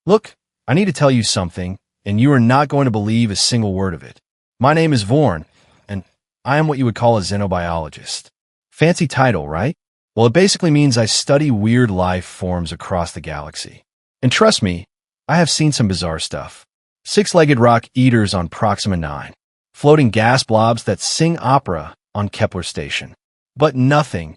Look, I need to tell you something, and you are not going to believe a single word of it. My name is Vorn, and I am what you would call a xenobiologist. Fancy title, right? Well, it basically means I study weird life forms across the galaxy. And trust me, I have seen some bizarre stuff. Six-legged rock eaters on Proxima 9. Floating gas blobs that sing opera on Kepler Station. But nothing,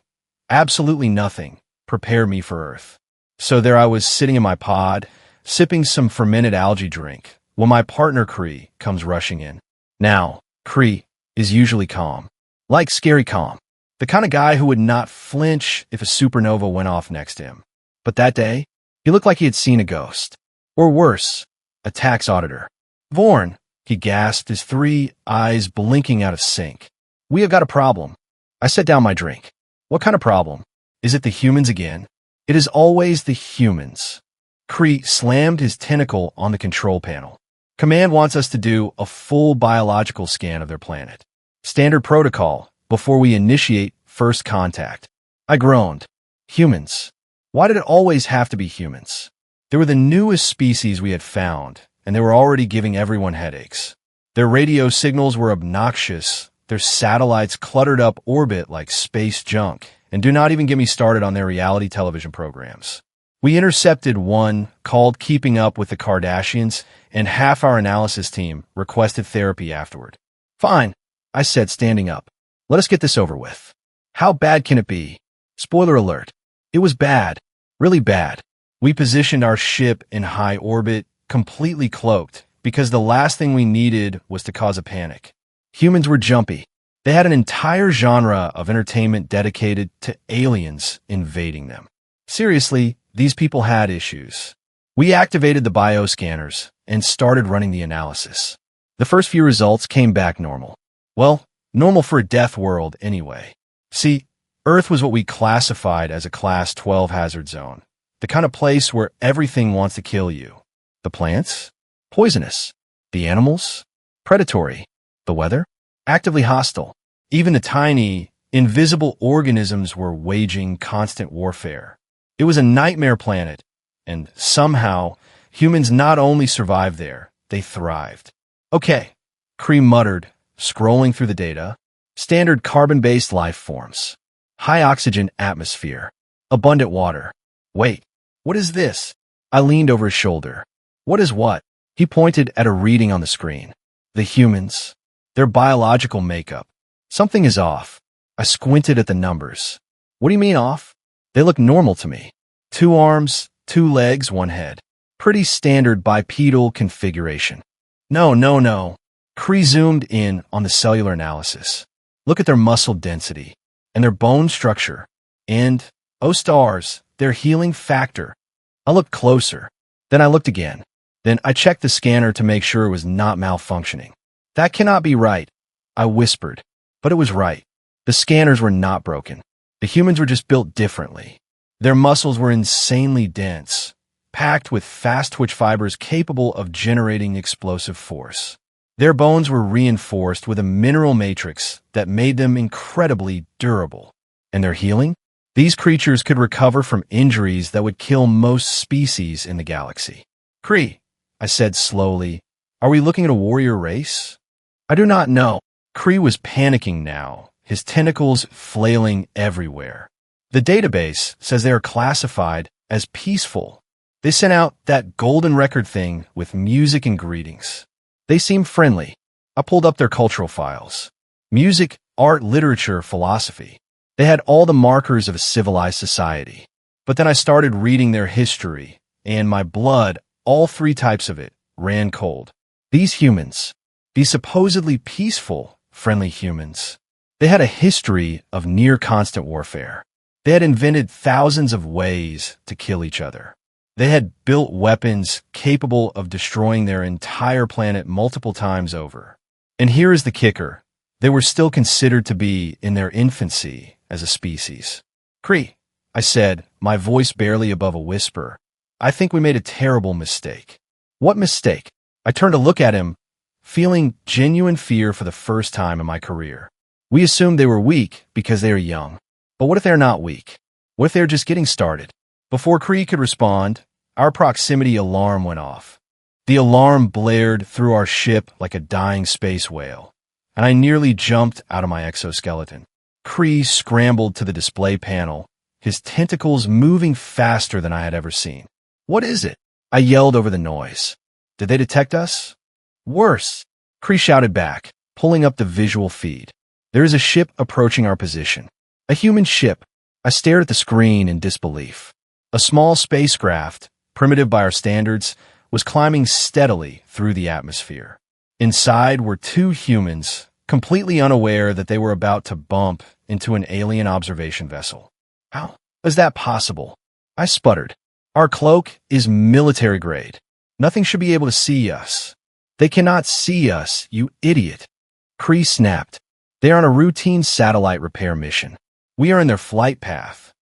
absolutely nothing, prepared me for Earth. So there I was sitting in my pod, sipping some fermented algae drink, when my partner Kree comes rushing in. Now, Kree is usually calm. Like scary calm. The kind of guy who would not flinch if a supernova went off next to him. But that day, he looked like he had seen a ghost. Or worse, a tax auditor. Vorn, he gasped, his three eyes blinking out of sync. We have got a problem. I set down my drink. What kind of problem? Is it the humans again? It is always the humans. Kree slammed his tentacle on the control panel. Command wants us to do a full biological scan of their planet. Standard protocol before we initiate first contact. I groaned. Humans. Why did it always have to be humans? They were the newest species we had found, and they were already giving everyone headaches. Their radio signals were obnoxious, their satellites cluttered up orbit like space junk, and do not even get me started on their reality television programs. We intercepted one called Keeping Up with the Kardashians, and half our analysis team requested therapy afterward. Fine, I said, standing up. Let us get this over with. How bad can it be? Spoiler alert. It was bad. Really bad. We positioned our ship in high orbit, completely cloaked, because the last thing we needed was to cause a panic. Humans were jumpy. They had an entire genre of entertainment dedicated to aliens invading them. Seriously, these people had issues. We activated the bioscanners and started running the analysis. The first few results came back normal. Well, normal for a death world anyway. See, Earth was what we classified as a Class 12 hazard zone. The kind of place where everything wants to kill you. The plants? Poisonous. The animals? Predatory. The weather? Actively hostile. Even the tiny, invisible organisms were waging constant warfare. It was a nightmare planet, and somehow, humans not only survived there, they thrived. Okay, Kree muttered, scrolling through the data. Standard carbon-based life forms. High oxygen atmosphere. Abundant water. Wait, what is this? I leaned over his shoulder. What is what? He pointed at a reading on the screen. The humans. Their biological makeup. Something is off. I squinted at the numbers. What do you mean off? They look normal to me. 2 arms, 2 legs, 1 head. Pretty standard bipedal configuration. No. Kree zoomed in on the cellular analysis. Look at their muscle density and their bone structure. And, oh stars, their healing factor. I looked closer. Then I looked again. Then I checked the scanner to make sure it was not malfunctioning. That cannot be right, I whispered. But it was right. The scanners were not broken. The humans were just built differently. Their muscles were insanely dense, packed with fast-twitch fibers capable of generating explosive force. Their bones were reinforced with a mineral matrix that made them incredibly durable. And their healing? These creatures could recover from injuries that would kill most species in the galaxy. Kree, I said slowly, are we looking at a warrior race? I do not know. Kree was panicking now, his tentacles flailing everywhere. The database says they are classified as peaceful. They sent out that golden record thing with music and greetings. They seemed friendly. I pulled up their cultural files. Music, art, literature, philosophy. They had all the markers of a civilized society. But then I started reading their history, and my blood, all 3 types of it, ran cold. These humans, these supposedly peaceful, friendly humans, they had a history of near-constant warfare. They had invented thousands of ways to kill each other. They had built weapons capable of destroying their entire planet multiple times over. And here is the kicker. They were still considered to be in their infancy as a species. Kree, I said, my voice barely above a whisper, I think we made a terrible mistake. What mistake? I turned to look at him, feeling genuine fear for the first time in my career. We assumed they were weak because they are young. But what if they're not weak? What if they're just getting started? Before Kree could respond, our proximity alarm went off. The alarm blared through our ship like a dying space whale, and I nearly jumped out of my exoskeleton. Kree scrambled to the display panel, his tentacles moving faster than I had ever seen. "What is it?" I yelled over the noise. "Did they detect us?" "Worse," Kree shouted back, pulling up the visual feed. "There is a ship approaching our position. A human ship." I stared at the screen in disbelief. A small spacecraft, primitive by our standards, was climbing steadily through the atmosphere. Inside were two humans, completely unaware that they were about to bump into an alien observation vessel. "How is that possible?" I sputtered. "Our cloak is military grade. Nothing should be able to see us." "They cannot see us, you idiot," Kree snapped. "They are on a routine satellite repair mission. We are in their flight path."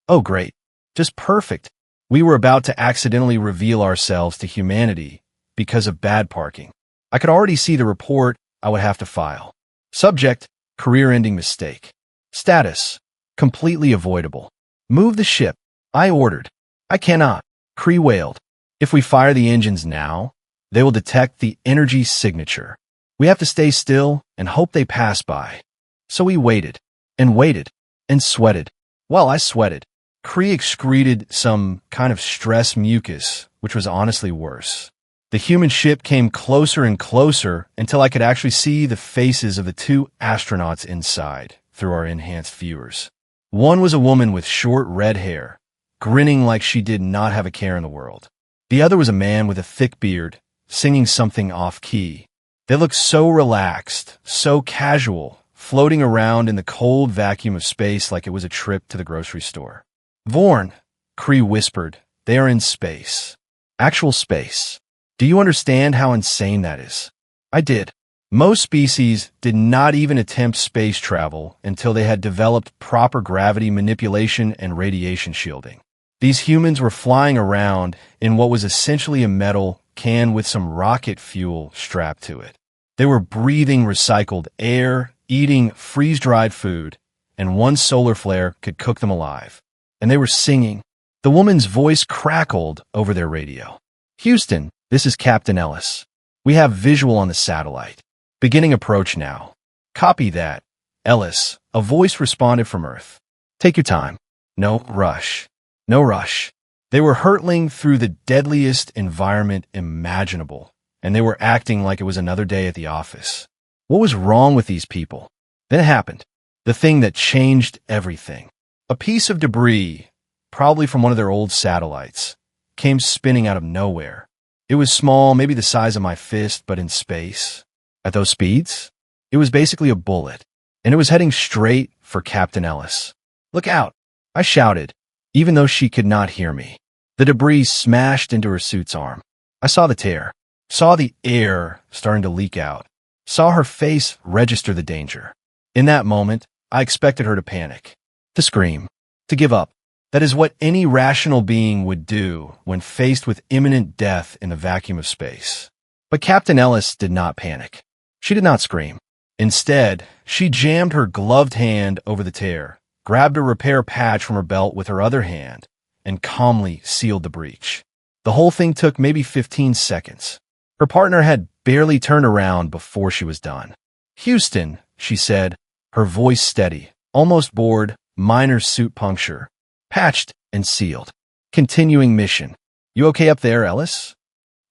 "Oh, great. Just perfect." We were about to accidentally reveal ourselves to humanity because of bad parking. I could already see the report I would have to file. Subject: career-ending mistake. Status: completely avoidable. "Move the ship," I ordered. "I cannot," Kree wailed. "If we fire the engines now, they will detect the energy signature. We have to stay still and hope they pass by." So we waited, and waited, and sweated. Well, I sweated. Kree excreted some kind of stress mucus, which was honestly worse. The human ship came closer and closer until I could actually see the faces of the two astronauts inside through our enhanced viewers. One was a woman with short red hair, grinning like she did not have a care in the world. The other was a man with a thick beard, singing something off-key. They looked so relaxed, so casual, floating around in the cold vacuum of space like it was a trip to the grocery store. "Vorn," Kree whispered, "they are in space. Actual space. Do you understand how insane that is?" I did. Most species did not even attempt space travel until they had developed proper gravity manipulation and radiation shielding. These humans were flying around in what was essentially a metal can with some rocket fuel strapped to it. They were breathing recycled air, eating freeze-dried food, and one solar flare could cook them alive. And they were singing. The woman's voice crackled over their radio. "Houston, this is Captain Ellis. We have visual on the satellite. Beginning approach now." "Copy that, Ellis," a voice responded from Earth. "Take your time. No rush. No rush." They were hurtling through the deadliest environment imaginable, and they were acting like it was another day at the office. What was wrong with these people? Then it happened. The thing that changed everything. A piece of debris, probably from one of their old satellites, came spinning out of nowhere. It was small, maybe the size of my fist, but in space. At those speeds, it was basically a bullet, and it was heading straight for Captain Ellis. "Look out," I shouted, even though she could not hear me. The debris smashed into her suit's arm. I saw the tear, saw the air starting to leak out, saw her face register the danger. In that moment, I expected her to panic, to scream, to give up. That is what any rational being would do when faced with imminent death in the vacuum of space. But Captain Ellis did not panic. She did not scream. Instead, she jammed her gloved hand over the tear, grabbed a repair patch from her belt with her other hand, and calmly sealed the breach. The whole thing took maybe 15 seconds. Her partner had barely turned around before she was done. "Houston," she said, her voice steady, almost bored, minor suit puncture. "Patched and sealed. Continuing mission." "You okay up there, Ellis?"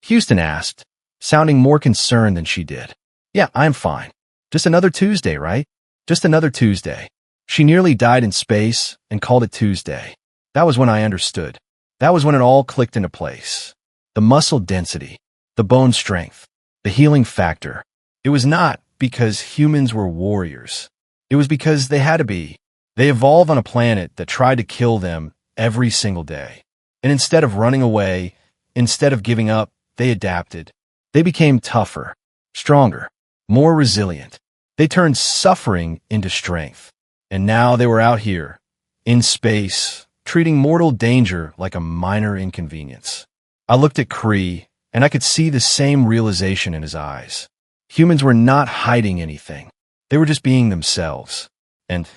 Houston asked, sounding more concerned than she did. "Yeah, I'm fine. Just another Tuesday, right? Just another Tuesday." She nearly died in space and called it Tuesday. That was when I understood. That was when it all clicked into place. The muscle density, the bone strength, the healing factor. It was not because humans were warriors. It was because they had to be. They evolved on a planet that tried to kill them every single day. And instead of running away, instead of giving up, they adapted. They became tougher, stronger, more resilient. They turned suffering into strength. And now they were out here, in space, treating mortal danger like a minor inconvenience. I looked at Kree, and I could see the same realization in his eyes. Humans were not hiding anything. They were just being themselves. And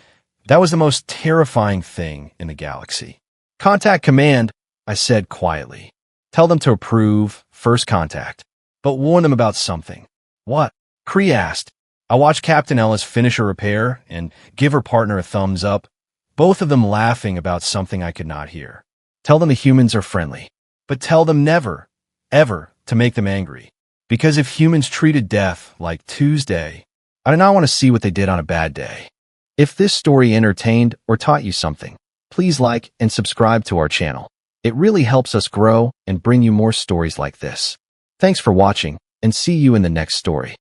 that was the most terrifying thing in the galaxy. "Contact command," I said quietly. Tell them to approve first contact, but warn them about something. What? Kree asked. I watched Captain Ellis finish a repair and give her partner a thumbs up, both of them laughing about something I could not hear. Tell them the humans are friendly, but tell them never, ever to make them angry. Because if humans treated death like Tuesday, I do not want to see what they did on a bad day. If this story entertained or taught you something, please like and subscribe to our channel. It really helps us grow and bring you more stories like this. Thanks for watching, and see you in the next story.